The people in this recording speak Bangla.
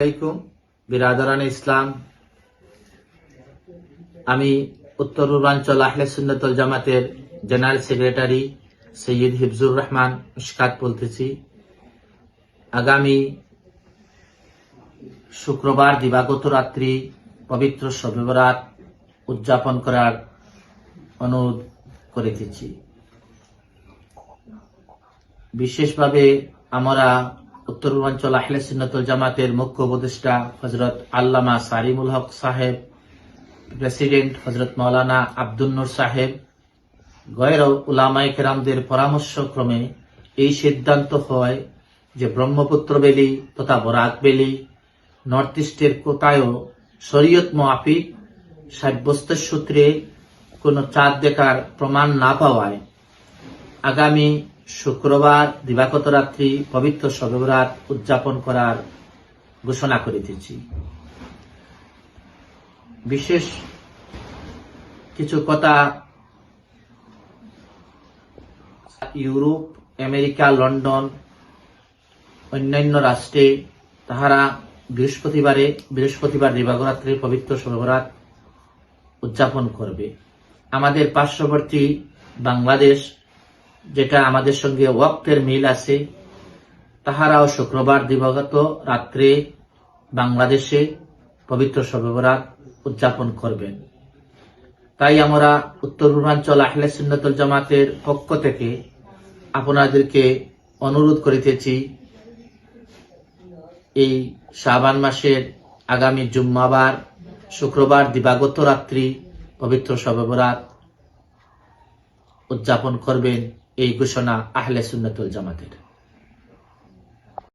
আলাইকুম বিরাদরান ইসলাম। আমি উত্তর পূর্বাঞ্চল আহলে সুন্নাত ওয়াল জামাতের জেনারেল সেক্রেটারি সৈয়দ হিফজুর রহমান মুশকাত বলতেছি। আগামী শুক্রবার দিবাগত রাত্রি পবিত্র শবে বরাত উদযাপন করার অনুরোধ করিতেছি। বিশেষভাবে আমরা উত্তর পূর্বাঞ্চল আহলে সুন্নাত ওয়াল জামাতের মুখ্য উপদেষ্টা হযরত আল্লামা সারিমুল হক সাহেব, প্রেসিডেন্ট হযরত মাওলানা আব্দুল নূর সাহেব, গয়র উলামায়ে কেরামদের পরামর্শক্রমে এই সিদ্ধান্ত হয় যে ব্রহ্মপুত্র বেলি তথা বরাক বেলি নর্থ ইস্টের কোথায়ও শরীয়ত মুআফিক সাব্যস্তের সূত্রে কোনো চাঁদ দেখার প্রমাণ না পাওয়ায় আগামী শুক্রবার দিবাগত রাত্রি পবিত্র শবে বরাত উদযাপন করার ঘোষণা করিতেছি। বিশেষ কিছু কথা ইউরোপ, আমেরিকা, লন্ডন, অন্যান্য রাষ্ট্রে তাহারা বৃহস্পতিবার দিবাগত রাত্রি পবিত্র শবে বরাত উদযাপন করবে। আমাদের পার্শ্ববর্তী বাংলাদেশ, যেটা আমাদের সঙ্গে ওয়াক্তের মিল আছে, তাহারাও শুক্রবার দিবাগত রাত্রে বাংলাদেশে পবিত্র শবে বরাত উদযাপন করবেন। তাই আমরা উত্তর পূর্বাঞ্চল আহলে সুন্নাত ওয়াল জামাতের পক্ষ থেকে আপনাদেরকে অনুরোধ করিতেছি, এই শাবান মাসের আগামী জুম্মাবার শুক্রবার দিবাগত রাত্রি পবিত্র শবে বরাত উদযাপন করবেন, এই ঘোষণা আহলে সুন্নাত ওয়াল জামাতের।